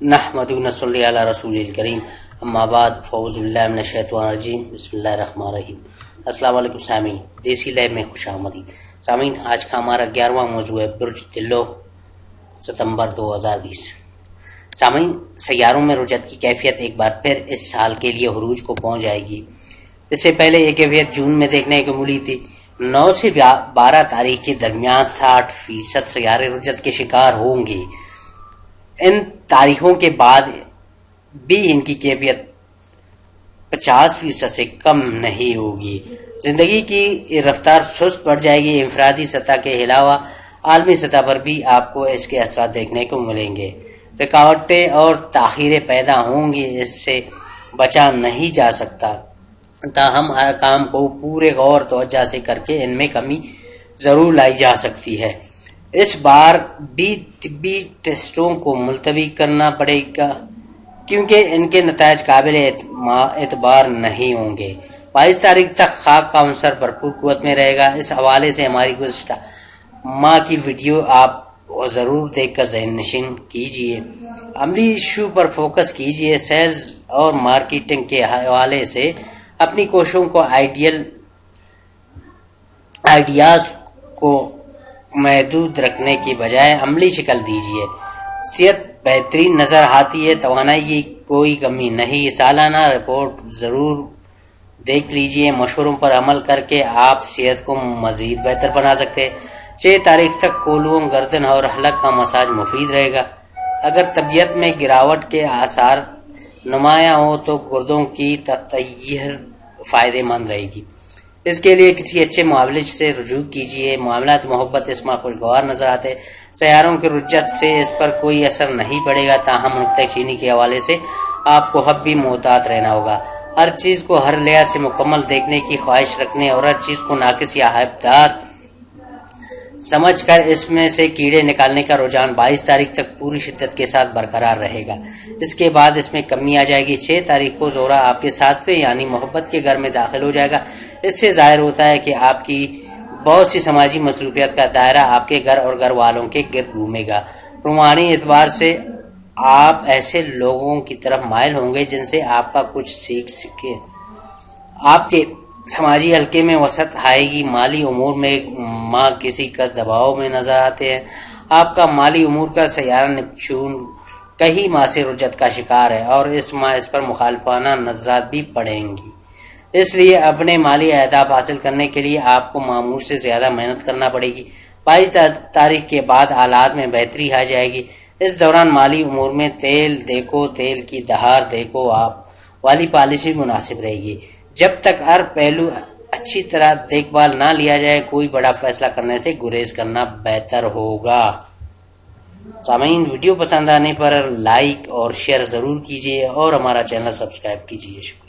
نحمدہ ونصلی علی رسول الکریم، اما بعد، فاعوذ باللہ من الشیطان الرجیم، بسم اللہ الرحمن الرحیم۔ السلام علیکم سامعین، دیسی لیب میں خوش آمدید۔ سامعین، آج کا ہمارا 11واں موضوع ہے برج تلو ستمبر 2020۔ سامعین، سیاروں میں رجعت کی کیفیت ایک بار پھر اس سال کے لیے عروج کو پہنچ جائے گی۔ اس سے پہلے یہ کیفیت جون میں دیکھنے کو ملی تھی۔ 9 سے 12 تاریخ کے درمیان 60% سیارے رجعت کے شکار ہوں گے۔ ان تاریخوں کے بعد بھی ان کی کیفیت 50% سے کم نہیں ہوگی۔ زندگی کی رفتار سست پڑ جائے گی۔ انفرادی سطح کے علاوہ عالمی سطح پر بھی آپ کو اس کے اثرات دیکھنے کو ملیں گے۔ رکاوٹیں اور تاخیریں پیدا ہوں گی، اس سے بچا نہیں جا سکتا، تاہم ہر کام کو پورے غور توجہ سے کر کے ان میں کمی ضرور لائی جا سکتی ہے۔ اس بار بھی طبی ٹیسٹوں کو ملتوی کرنا پڑے گا کیونکہ ان کے نتائج قابل اعتبار نہیں ہوں گے۔ 22 تاریخ تک خاک کا عنصر بھرپور قوت میں رہے گا۔ اس حوالے سے ہماری گزشتہ ماہ کی ویڈیو آپ ضرور دیکھ کر ذہن نشین کیجیے۔ عملی ایشو پر فوکس کیجیے۔ سیلز اور مارکیٹنگ کے حوالے سے اپنی کوششوں کو آئیڈیاز کو محدود رکھنے کی بجائے عملی شکل دیجیے۔ صحت بہترین نظر آتی ہے، توانائی کی کوئی کمی نہیں۔ سالانہ رپورٹ ضرور دیکھ لیجیے۔ مشوروں پر عمل کر کے آپ صحت کو مزید بہتر بنا سکتے ہیں۔ 6 تاریخ تک کولوں، گردن اور حلق کا مساج مفید رہے گا۔ اگر طبیعت میں گراوٹ کے آثار نمایاں ہو تو گردوں کی تطہیر فائدہ مند رہے گی۔ اس کے لیے کسی اچھے معالج سے رجوع کیجیے۔ معاملات محبت اس ماہ خوشگوار نظر آتے۔ سیاروں کی رجعت سے اس پر کوئی اثر نہیں پڑے گا، تاہم نکتہ چینی کے حوالے سے آپ کو اب بھی محتاط رہنا ہوگا۔ ہر چیز کو ہر لحاظ سے مکمل دیکھنے کی خواہش رکھنے اور ہر چیز کو ناقص یا عیبدار سمجھ کر اس میں سے کیڑے نکالنے کا رجحان 22 تاریخ تک پوری شدت کے ساتھ برقرار رہے گا۔ اس کے بعد اس میں کمی آ جائے گی۔ 6 تاریخ کو زہرہ آپ کے 7ویں یعنی محبت کے گھر میں داخل ہو جائے گا۔ اس سے ظاہر ہوتا ہے کہ آپ کی بہت سی سماجی مصروفیات کا دائرہ آپ کے گھر اور گھر والوں کے گرد گھومے گا۔ روحانی اعتبار سے آپ ایسے لوگوں کی طرف مائل ہوں گے جن سے آپ کا کچھ سیکھ سکے۔ آپ کے سماجی حلقے میں وسعت آئے گی۔ مالی امور میں ماں کسی کا دباؤ میں نظر آتے ہیں۔ آپ کا مالی امور کا سیارہ نیپچون کئی ماہ سے رجعت کا شکار ہے اور اس ماہ اس پر مخالفانہ نظرات بھی پڑیں گی۔ اس لیے اپنے مالی اہداف حاصل کرنے کے لیے آپ کو معمول سے زیادہ محنت کرنا پڑے گی۔ 22 تاریخ کے بعد حالات میں بہتری آ جائے گی۔ اس دوران مالی امور میں تیل کی دہار دیکھو آپ والی پالیسی مناسب رہے گی۔ جب تک ہر پہلو اچھی طرح دیکھ بھال نہ لیا جائے، کوئی بڑا فیصلہ کرنے سے گریز کرنا بہتر ہوگا۔ سامعین، ویڈیو پسند آنے پر لائک اور شیئر ضرور کیجیے اور ہمارا چینل سبسکرائب کیجیے۔ شکریہ۔